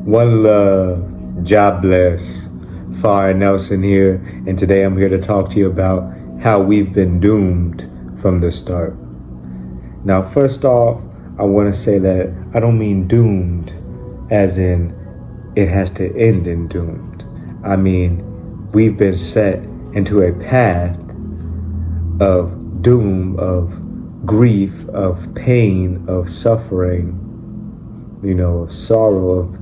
One love, job bless. Far Nelson here, and today I'm here to talk to you about how we've been doomed from the start. Now, first off, I want to say that I don't mean doomed as in it has to end in doomed. I mean, we've been set into a path of doom, of grief, of pain, of suffering, of sorrow, of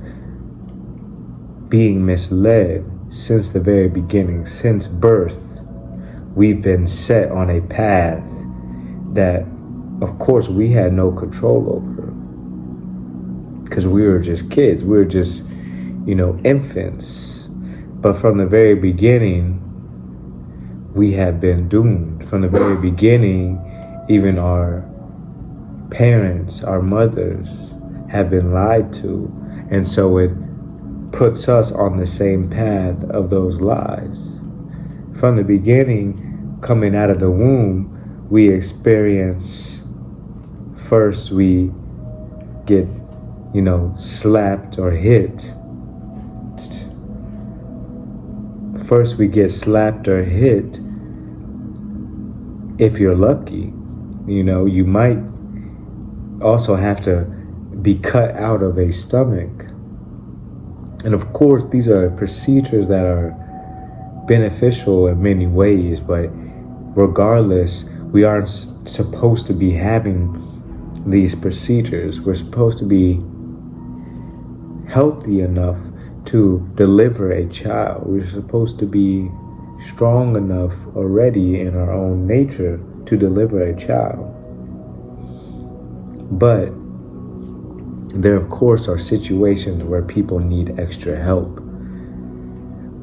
being misled since the very beginning, since birth. We've been set on a path that, of course, we had no control over because we were just kids. We were just, infants. But from the very beginning, we have been doomed. From the very beginning, even our parents, our mothers have been lied to. And so it puts us on the same path of those lies. From the beginning, coming out of the womb, we experience, first we get, slapped or hit. First we get slapped or hit. If you're lucky, you might also have to be cut out of a stomach. And of course, these are procedures that are beneficial in many ways, but regardless, we aren't supposed to be having these procedures. We're supposed to be healthy enough to deliver a child. We're supposed to be strong enough already in our own nature to deliver a child. But there, of course, are situations where people need extra help.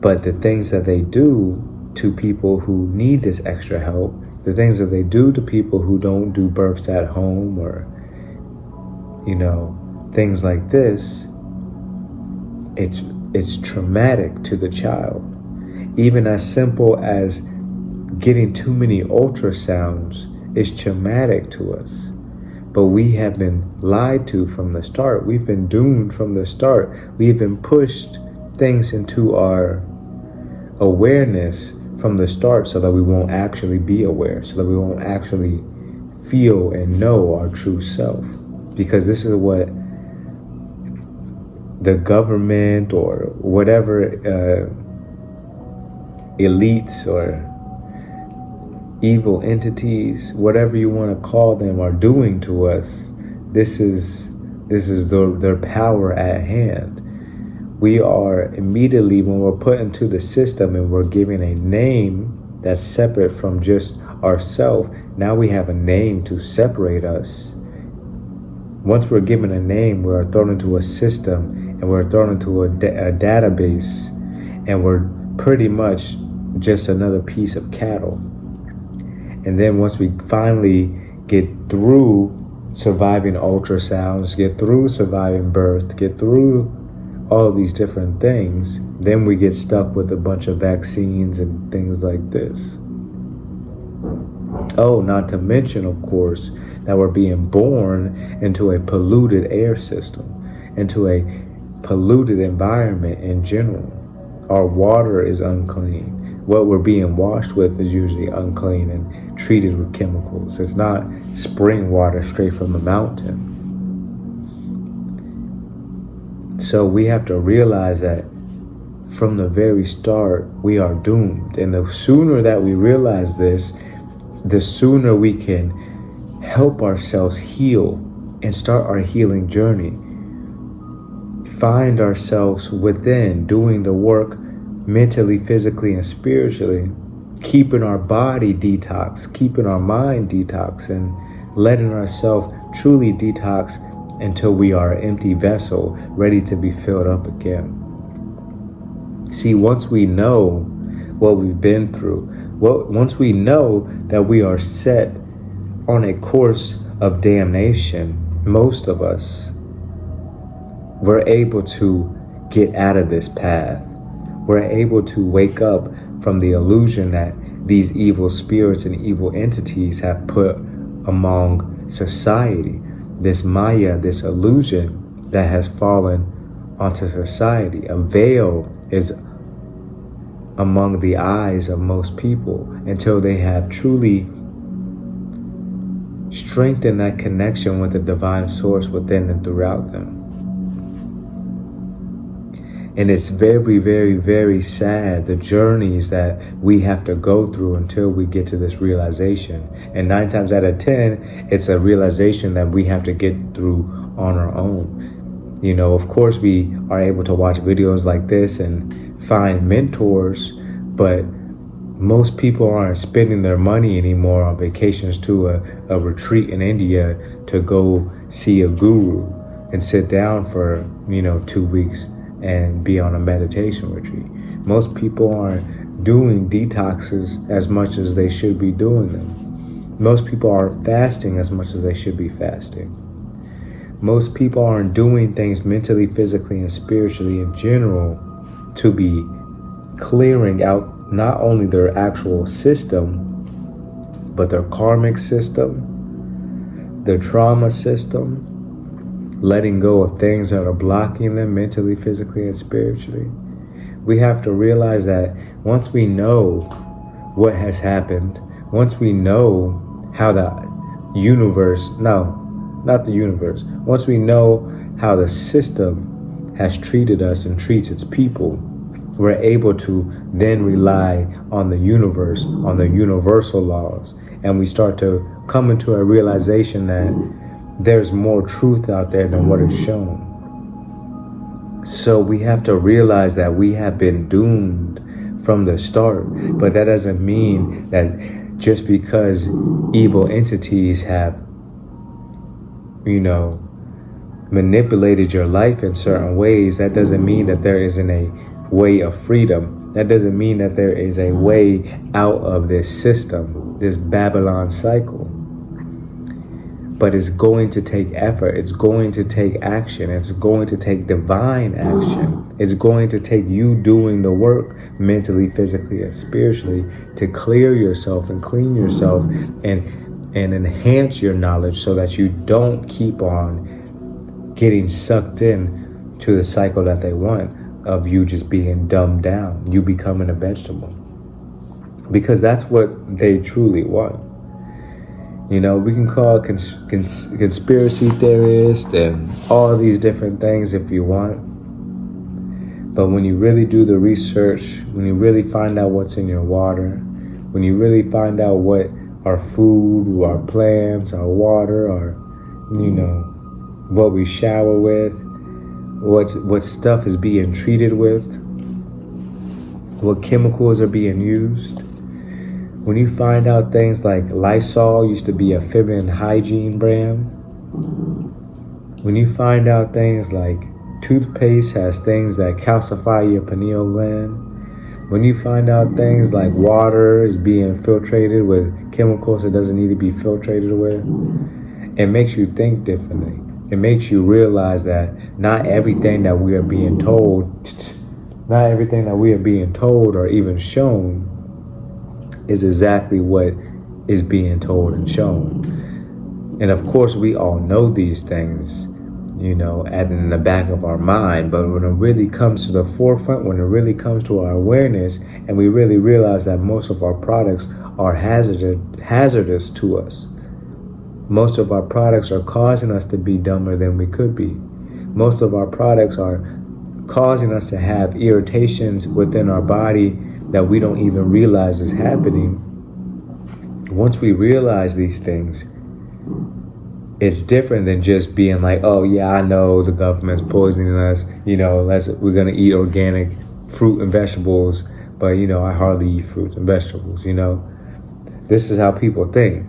But the things that they do to people who need this extra help, the things that they do to people who don't do births at home or, things like this, it's traumatic to the child. Even as simple as getting too many ultrasounds is traumatic to us. But we have been lied to from the start. We've been doomed from the start. We've been pushed things into our awareness from the start so that we won't actually be aware, so that we won't actually feel and know our true self. Because this is what the government or whatever elites or evil entities, whatever you want to call them, are doing to us. This is their power at hand. We are immediately, when we're put into the system and we're given a name that's separate from just ourselves, now we have a name to separate us. Once we're given a name, we're thrown into a system and we're thrown into a database, and we're pretty much just another piece of cattle. And then once we finally get through surviving ultrasounds, get through surviving birth, get through all these different things, then we get stuck with a bunch of vaccines and things like this. Oh, not to mention, of course, that we're being born into a polluted air system, into a polluted environment in general. Our water is unclean. What we're being washed with is usually unclean and treated with chemicals. It's not spring water straight from the mountain. So we have to realize that from the very start, we are doomed. And the sooner that we realize this, the sooner we can help ourselves heal and start our healing journey. Find ourselves within, doing the work mentally, physically, and spiritually, keeping our body detox, keeping our mind detox, and letting ourselves truly detox until we are an empty vessel ready to be filled up again. See, once we know what we've been through, once we know that we are set on a course of damnation, most of us, we're able to get out of this path. We're able to wake up from the illusion that these evil spirits and evil entities have put among society. This Maya, this illusion that has fallen onto society. A veil is among the eyes of most people until they have truly strengthened that connection with the divine source within and throughout them. And it's very, very, very sad, the journeys that we have to go through until we get to this realization. And 9 times out of 10, it's a realization that we have to get through on our own. You know, of course, we are able to watch videos like this and find mentors, but most people aren't spending their money anymore on vacations to a retreat in India to go see a guru and sit down for, 2 weeks and be on a meditation retreat. Most people aren't doing detoxes as much as they should be doing them. Most people aren't fasting as much as they should be fasting. Most people aren't doing things mentally, physically, and spiritually in general to be clearing out not only their actual system, but their karmic system, their trauma system, letting go of things that are blocking them mentally, physically, and spiritually. We have to realize that once we know what has happened, once we know how the universe, once we know how the system has treated us and treats its people, we're able to then rely on the universe, on the universal laws, and we start to come into a realization that there's more truth out there than what is shown. So we have to realize that we have been doomed from the start, but that doesn't mean that just because evil entities have, manipulated your life in certain ways, that doesn't mean that there isn't a way of freedom. That doesn't mean that there is a way out of this system, this Babylon cycle. But it's going to take effort. It's going to take action. It's going to take divine action. It's going to take you doing the work mentally, physically, and spiritually to clear yourself and clean yourself and enhance your knowledge so that you don't keep on getting sucked in to the cycle that they want of you just being dumbed down, you becoming a vegetable. Because that's what they truly want. We can call conspiracy theorists and all these different things if you want. But when you really do the research, when you really find out what's in your water, when you really find out what our food, our plants, our water, what we shower with, what stuff is being treated with, what chemicals are being used. When you find out things like Lysol used to be a feminine hygiene brand. When you find out things like toothpaste has things that calcify your pineal gland. When you find out things like water is being filtrated with chemicals it doesn't need to be filtrated with, it makes you think differently. It makes you realize that not everything that we are being told or even shown is exactly what is being told and shown. And of course, we all know these things, as in the back of our mind. But when it really comes to the forefront, when it really comes to our awareness, and we really realize that most of our products are hazardous to us. Most of our products are causing us to be dumber than we could be. Most of our products are causing us to have irritations within our body that we don't even realize is happening. Once we realize these things, it's different than just being like, oh yeah, I know the government's poisoning us, we're gonna eat organic fruit and vegetables, but I hardly eat fruits and vegetables, This is how people think.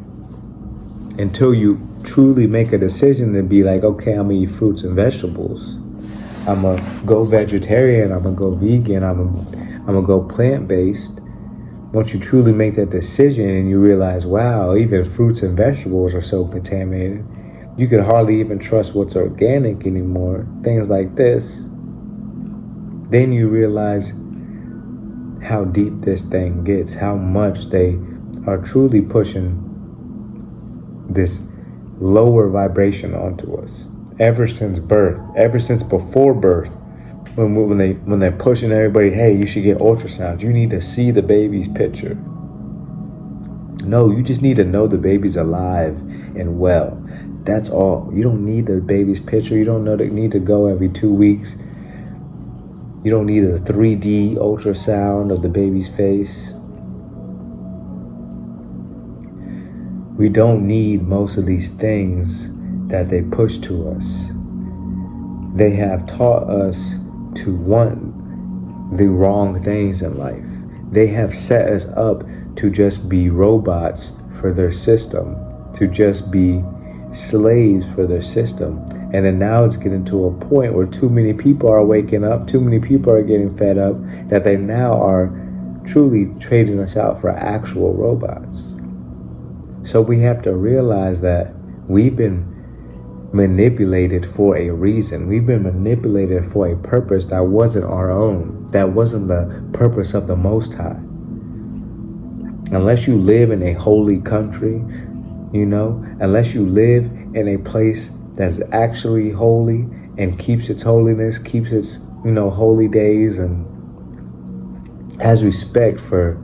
Until you truly make a decision to be like, okay, I'm gonna eat fruits and vegetables. I'm gonna go vegetarian, I'm gonna go vegan, I'm gonna go plant-based. Once you truly make that decision and you realize, wow, even fruits and vegetables are so contaminated, you can hardly even trust what's organic anymore, things like this, then you realize how deep this thing gets, how much they are truly pushing this lower vibration onto us. Ever since birth, ever since before birth, When they're pushing everybody, hey, you should get ultrasounds. You need to see the baby's picture. No, you just need to know the baby's alive and well. That's all. You don't need the baby's picture. You don't need to go every 2 weeks. You don't need a 3D ultrasound of the baby's face. We don't need most of these things that they push to us. They have taught us to want the wrong things in life. They have set us up to just be robots for their system, to just be slaves for their system. And then now it's getting to a point where too many people are waking up, too many people are getting fed up, that they now are truly trading us out for actual robots. So we have to realize that we've been manipulated for a reason. We've been manipulated for a purpose that wasn't our own. That wasn't the purpose of the Most High. Unless you live in a holy country, unless you live in a place that's actually holy and keeps its holiness, keeps its, holy days, and has respect for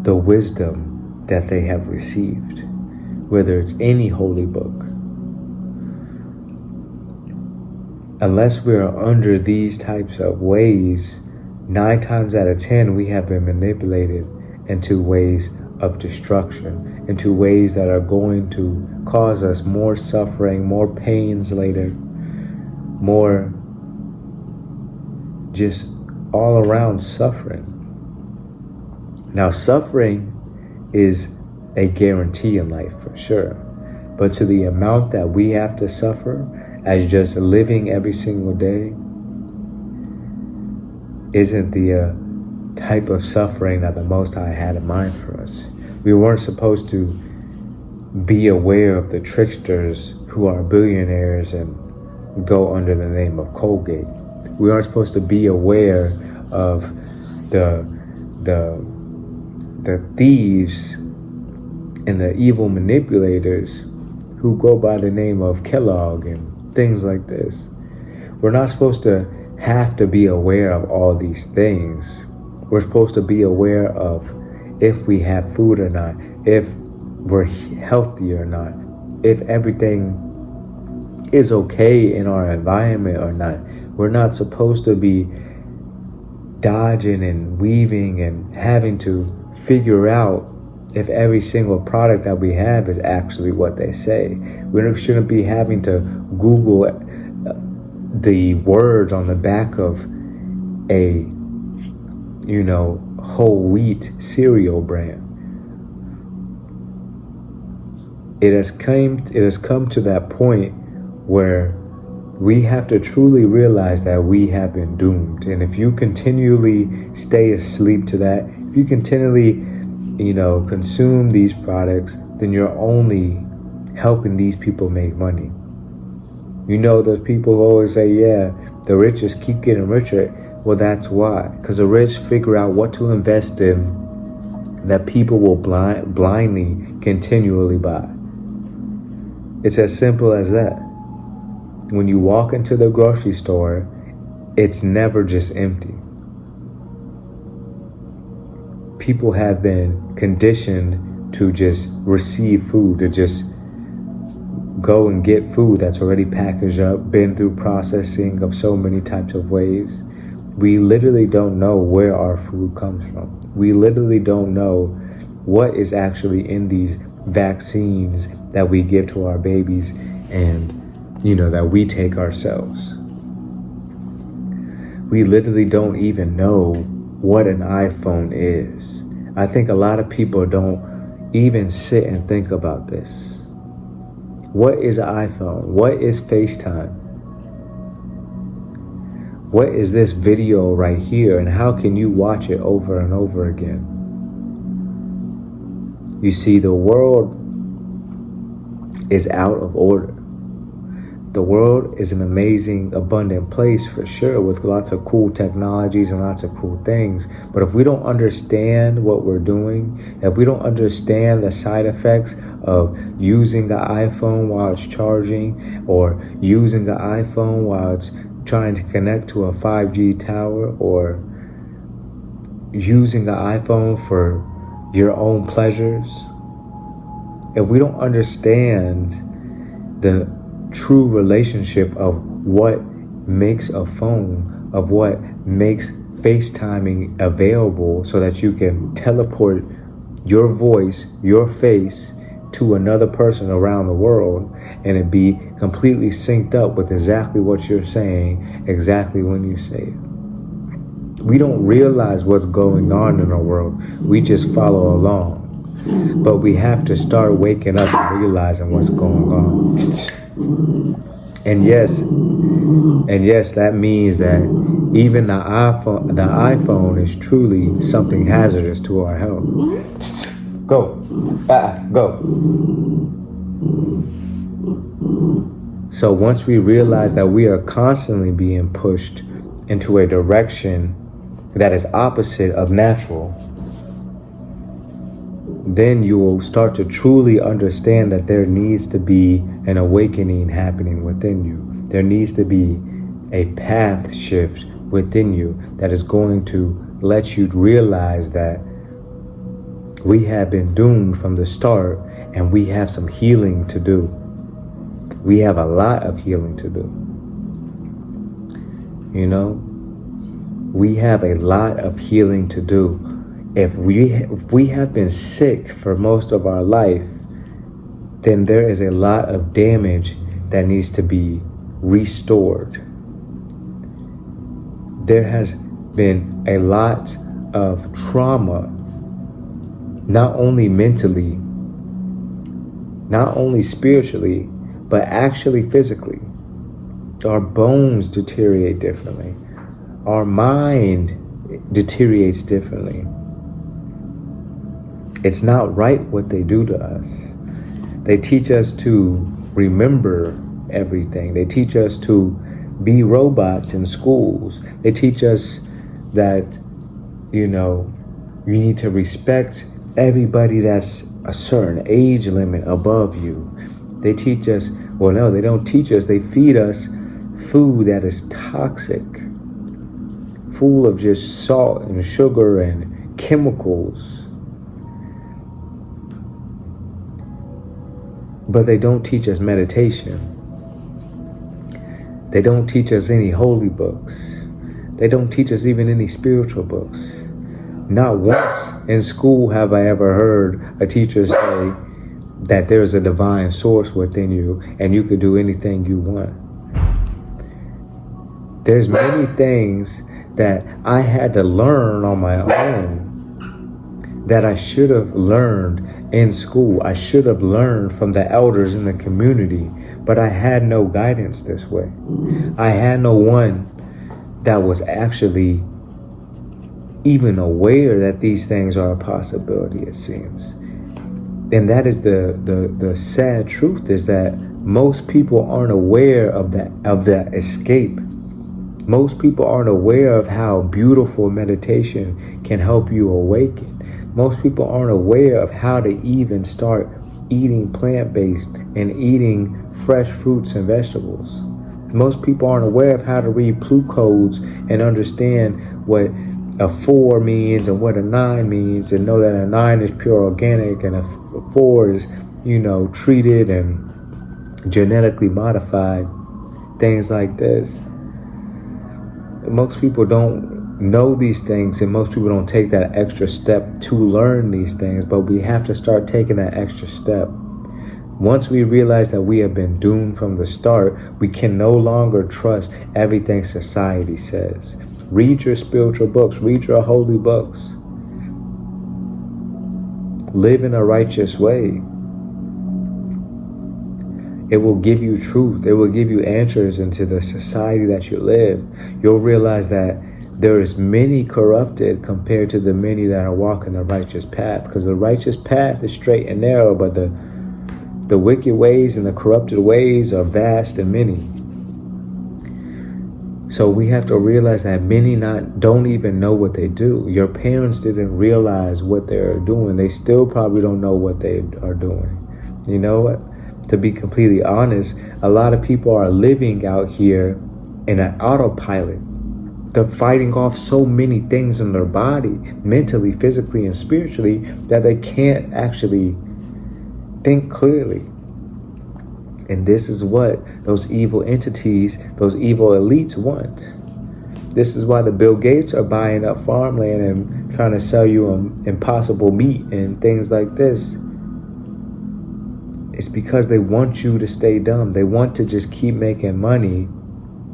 the wisdom that they have received, whether it's any holy book. Unless we are under these types of ways, 9 times out of 10, we have been manipulated into ways of destruction, into ways that are going to cause us more suffering, more pains later, more just all around suffering. Now, suffering is a guarantee in life for sure, but to the amount that we have to suffer as just living every single day isn't the type of suffering that the Most High had in mind for us. We weren't supposed to be aware of the tricksters who are billionaires and go under the name of Colgate. We aren't supposed to be aware of the thieves and the evil manipulators who go by the name of Kellogg and things like this. We're not supposed to have to be aware of all these things. We're supposed to be aware of if we have food or not, if we're healthy or not, if everything is okay in our environment or not. We're not supposed to be dodging and weaving and having to figure out if every single product that we have is actually what they say. We shouldn't be having to Google the words on the back of a, whole wheat cereal brand. It has come to that point where we have to truly realize that we have been doomed. And if you continually stay asleep to that, if you continually, consume these products, then you're only helping these people make money. Those people who always say, yeah, the rich just keep getting richer. Well, that's why. Because the rich figure out what to invest in that people will blindly, continually buy. It's as simple as that. When you walk into the grocery store, it's never just empty. People have been conditioned to just receive food, to just go and get food that's already packaged up, been through processing of so many types of ways. We literally don't know where our food comes from. We literally don't know what is actually in these vaccines that we give to our babies and, that we take ourselves. We literally don't even know what an iPhone is. I think a lot of people don't even sit and think about this. What is an iPhone? What is FaceTime? What is this video right here, and how can you watch it over and over again? You see, the world is out of order. The world is an amazing, abundant place for sure, with lots of cool technologies and lots of cool things. But if we don't understand what we're doing, if we don't understand the side effects of using the iPhone while it's charging, or using the iPhone while it's trying to connect to a 5G tower or using an iPhone for your own pleasures, if we don't understand the true relationship of what makes a phone, of what makes FaceTiming available so that you can teleport your voice, your face to another person around the world and it be completely synced up with exactly what you're saying, exactly when you say it. We don't realize what's going on in our world. We just follow along. But we have to start waking up and realizing what's going on. And yes, that means that even the iPhone is truly something hazardous to our health. Go. Go. So once we realize that we are constantly being pushed into a direction that is opposite of natural, then you will start to truly understand that there needs to be an awakening happening within you. There needs to be a path shift within you that is going to let you realize that we have been doomed from the start and we have some healing to do. We have a lot of healing to do. You know, we have a lot of healing to do. If we have been sick for most of our life, then there is a lot of damage that needs to be restored. There has been a lot of trauma, not only mentally, not only spiritually, but actually physically. Our bones deteriorate differently. Our mind deteriorates differently. It's not right what they do to us. They teach us to remember everything. They teach us to be robots in schools. They teach us that, you need to respect everybody that's a certain age limit above you. They teach us, well, no, they don't teach us. They feed us food that is toxic, full of just salt and sugar and chemicals. But they don't teach us meditation. They don't teach us any holy books. They don't teach us even any spiritual books. Not once in school have I ever heard a teacher say that there's a divine source within you and you could do anything you want. There's many things that I had to learn on my own that I should have learned in school. I should have learned from the elders in the community, but I had no guidance this way. I had no one that was actually even aware that these things are a possibility, it seems. And that is the sad truth, is that most people aren't aware of that escape. Most people aren't aware of how beautiful meditation can help you awaken. Most people aren't aware of how to even start eating plant-based and eating fresh fruits and vegetables. Most people aren't aware of how to read clue codes and understand what a 4 means and what a 9 means, and know that a 9 is pure organic and a 4 is, treated and genetically modified, things like this. Most people don't know these things, and most people don't take that extra step to learn these things, but we have to start taking that extra step. Once we realize that we have been doomed from the start, we can no longer trust everything society says. Read your spiritual books, read your holy books. Live in a righteous way. It will give you truth. It will give you answers into the society that you live. You'll realize that there is many corrupted compared to the many that are walking the righteous path, because the righteous path is straight and narrow, but the wicked ways and the corrupted ways are vast and many. So we have to realize that many don't even know what they do. Your parents didn't realize what they're doing. They still probably don't know what they are doing. You know what? To be completely honest, a lot of people are living out here in an autopilot. They're fighting off so many things in their body, mentally, physically, and spiritually, that they can't actually think clearly. And this is what those evil entities, those evil elites want. This is why the Bill Gates are buying up farmland and trying to sell you impossible meat and things like this. It's because they want you to stay dumb. They want to just keep making money.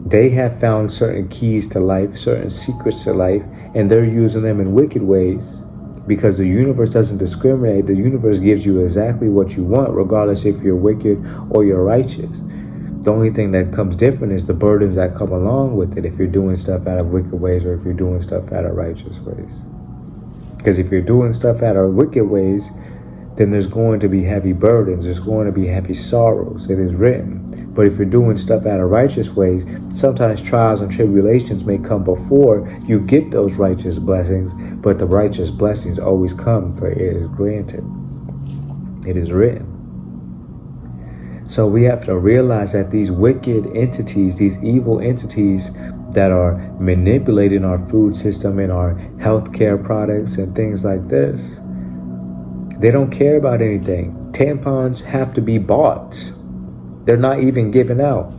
They have found certain keys to life, certain secrets to life, and they're using them in wicked ways, because the universe doesn't discriminate. The universe gives you exactly what you want, regardless if you're wicked or you're righteous. The only thing that comes different is the burdens that come along with it, if you're doing stuff out of wicked ways or if you're doing stuff out of righteous ways. Because if you're doing stuff out of wicked ways, then there's going to be heavy burdens. There's going to be heavy sorrows. It is written. But if you're doing stuff out of righteous ways, sometimes trials and tribulations may come before you get those righteous blessings, but the righteous blessings always come, for it is granted. It is written. So we have to realize that these wicked entities, these evil entities that are manipulating our food system and our healthcare products and things like this, they don't care about anything. Tampons have to be bought. They're not even given out.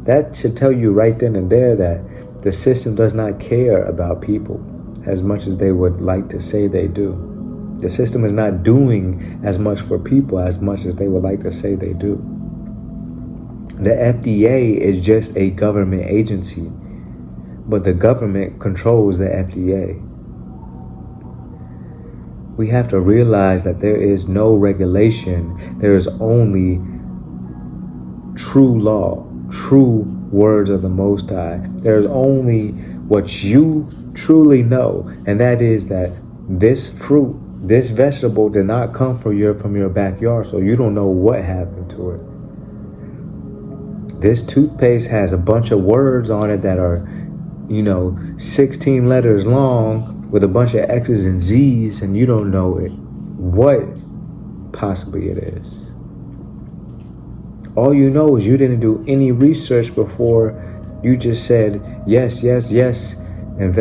That should tell you right then and there that the system does not care about people as much as they would like to say they do. The system is not doing as much for people as much as they would like to say they do. The FDA is just a government agency, but the government controls the FDA. We have to realize that there is no regulation. There is only true law, true words of the Most High. There is only what you truly know, and that is that this fruit, this vegetable did not come from your backyard, so you don't know what happened to it. This toothpaste has a bunch of words on it that are, 16 letters long with a bunch of X's and Z's, and you don't know it, what possibly it is. All you know is you didn't do any research before. You just said, yes, yes, yes, and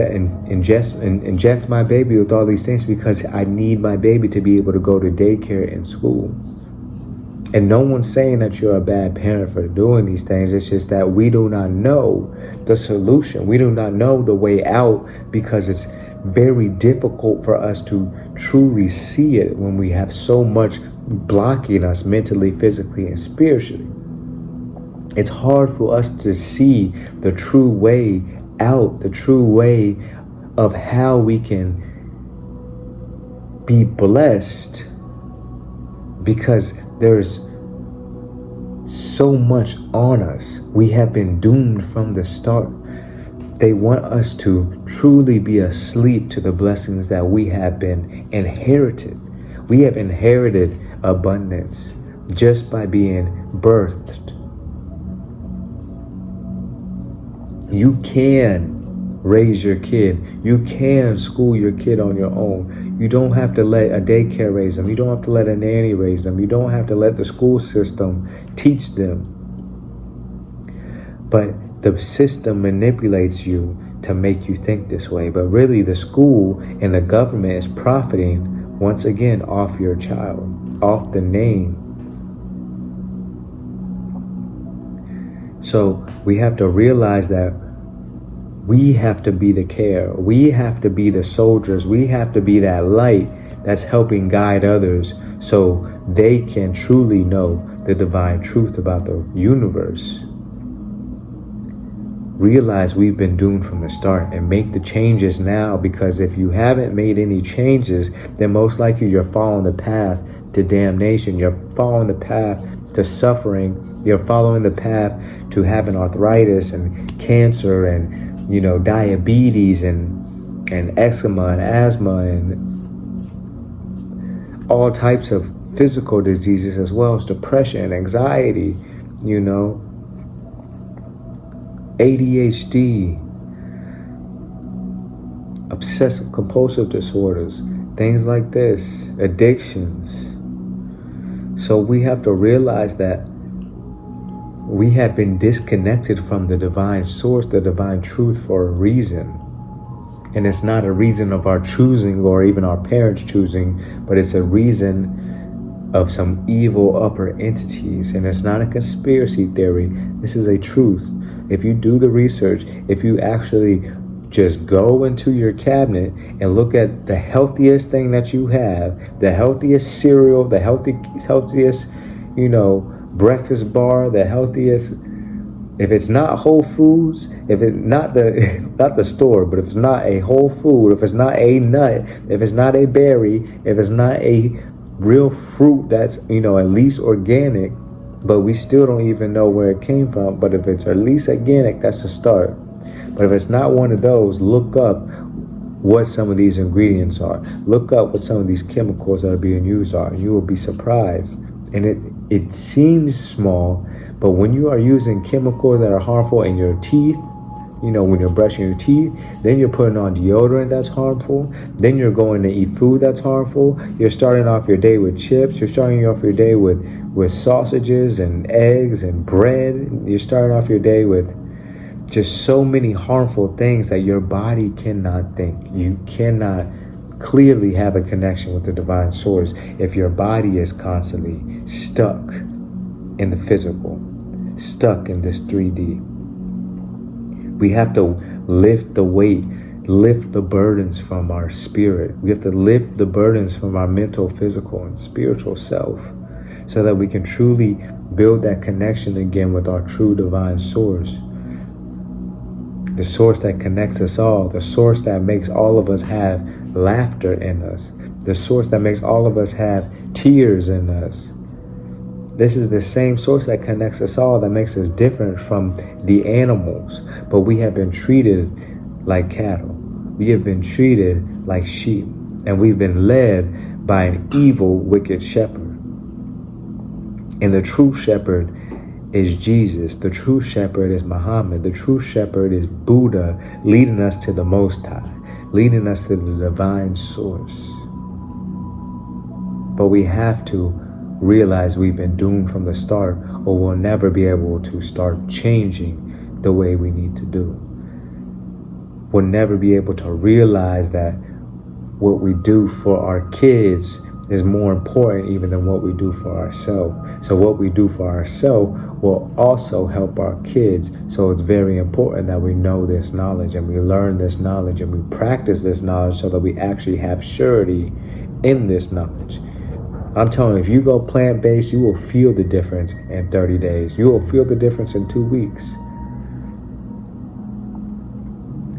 inject my baby with all these things because I need my baby to be able to go to daycare and school. And no one's saying that you're a bad parent for doing these things. It's just that we do not know the solution. We do not know the way out, because it's very difficult for us to truly see it when we have so much blocking us mentally, physically, and spiritually. It's hard for us to see the true way out, the true way of how we can be blessed, because there's so much on us. We have been doomed from the start. They want us to truly be asleep to the blessings that we have been inherited. We have inherited abundance just by being birthed. You can raise your kid. You can school your kid on your own. You don't have to let a daycare raise them. You don't have to let a nanny raise them. You don't have to let the school system teach them. But the system manipulates you to make you think this way. But really, the school and the government is profiting, once again, off your child, off the name. So we have to realize that we have to be the care. We have to be the soldiers. We have to be that light that's helping guide others so they can truly know the divine truth about the universe. Realize we've been doomed from the start and make the changes now, because if you haven't made any changes, then most likely you're following the path to damnation. You're following the path to suffering. You're following the path to having arthritis and cancer and diabetes and eczema and asthma and all types of physical diseases, as well as depression, anxiety, ADHD, obsessive compulsive disorders, things like this, addictions. So we have to realize that We have been disconnected from the divine source, the divine truth, for a reason. And it's not a reason of our choosing or even our parents choosing, but it's a reason of some evil upper entities. And it's not a conspiracy theory. This is a truth. If you do the research, if you actually just go into your cabinet and look at the healthiest thing that you have, the healthiest cereal, the healthiest, breakfast bar, the healthiest. If it's not Whole Foods, if it's not not the store, but if it's not a whole food, if it's not a nut, if it's not a berry, if it's not a real fruit that's, at least organic, but we still don't even know where it came from. But if it's at least organic, that's a start. But if it's not one of those, look up what some of these ingredients are. Look up what some of these chemicals that are being used are, and you will be surprised. And it seems small, but when you are using chemicals that are harmful in your teeth, when you're brushing your teeth, then you're putting on deodorant that's harmful, then you're going to eat food that's harmful, you're starting off your day with chips, you're starting off your day with sausages and eggs and bread, you're starting off your day with just so many harmful things that your body cannot think. You cannot clearly have a connection with the divine source if your body is constantly stuck in the physical, stuck in this 3D. We have to lift the weight, lift the burdens from our spirit. We have to lift the burdens from our mental, physical, and spiritual self so that we can truly build that connection again with our true divine source. The source that connects us all, the source that makes all of us have laughter in us, the source that makes all of us have tears in us. This is the same source that connects us all, that makes us different from the animals. But we have been treated like cattle. We have been treated like sheep. And we've been led by an evil, wicked shepherd. And the true shepherd is Jesus. The true shepherd is Muhammad. The true shepherd is Buddha, leading us to the Most High, leading us to the divine source. But we have to realize we've been doomed from the start, or we'll never be able to start changing the way we need to do. We'll never be able to realize that what we do for our kids is more important even than what we do for ourselves. So what we do for ourselves will also help our kids. So it's very important that we know this knowledge and we learn this knowledge and we practice this knowledge so that we actually have surety in this knowledge. I'm telling you, if you go plant-based, you will feel the difference in 30 days. You will feel the difference in 2 weeks.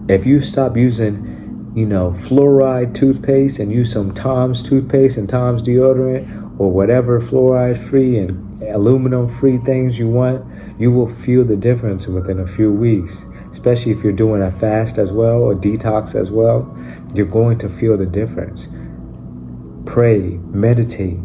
If you stop using, fluoride toothpaste and use some Tom's toothpaste and Tom's deodorant or whatever fluoride-free and aluminum-free things you want, you will feel the difference within a few weeks. Especially if you're doing a fast as well or detox as well, you're going to feel the difference. Pray, meditate,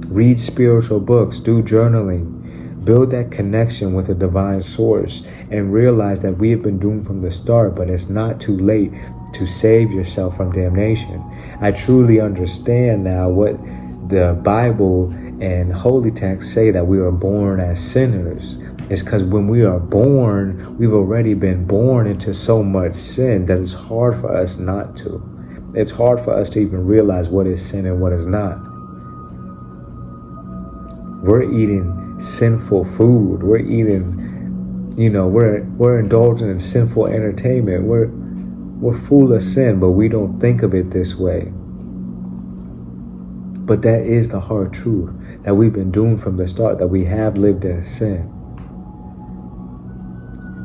read spiritual books, do journaling, build that connection with a divine source, and realize that we have been doomed from the start, but it's not too late to save yourself from damnation. I truly understand now what the Bible and holy texts say, that we are born as sinners. It's because when we are born, we've already been born into so much sin that it's hard for us not to. It's hard for us to even realize what is sin and what is not. We're eating sinful food. We're eating, we're indulging in sinful entertainment. We're full of sin, but we don't think of it this way. But that is the hard truth, that we've been doomed from the start, that we have lived in sin.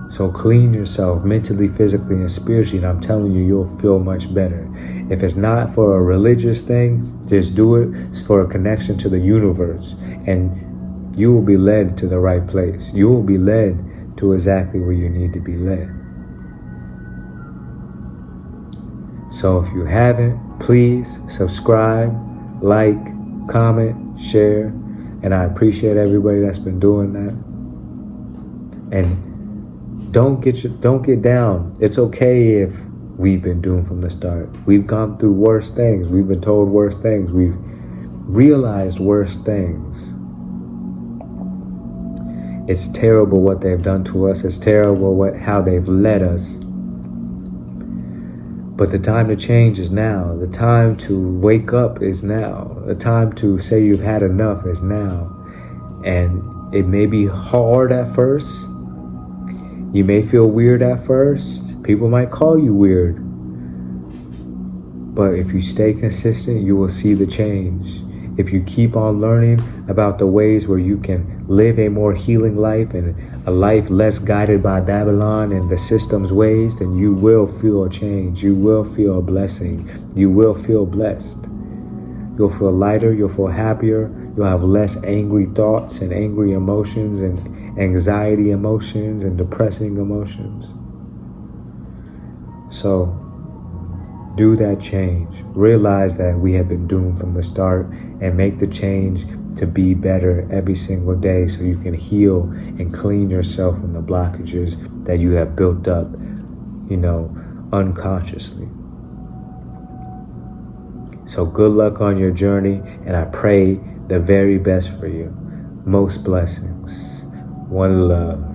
So clean yourself mentally, physically, and spiritually, and I'm telling you, you'll feel much better. If it's not for a religious thing, just do it. It's for a connection to the universe, and you will be led to the right place. You will be led to exactly where you need to be led. So if you haven't, please subscribe, like, comment, share, and I appreciate everybody that's been doing that. And don't get down. It's okay if we've been doomed from the start. We've gone through worse things. We've been told worse things. We've realized worse things. It's terrible what they've done to us. It's terrible how they've led us. But the time to change is now. The time to wake up is now. The time to say you've had enough is now. And it may be hard at first. You may feel weird at first. People might call you weird. But if you stay consistent, you will see the change. If you keep on learning about the ways where you can live a more healing life and a life less guided by Babylon and the system's ways, then you will feel a change. You will feel a blessing. You will feel blessed. You'll feel lighter. You'll feel happier. You'll have less angry thoughts and angry emotions and anxiety emotions and depressing emotions. So do that change. Realize that we have been doomed from the start and make the change to be better every single day so you can heal and clean yourself from the blockages that you have built up, unconsciously. So good luck on your journey, and I pray the very best for you. Most blessings. One love.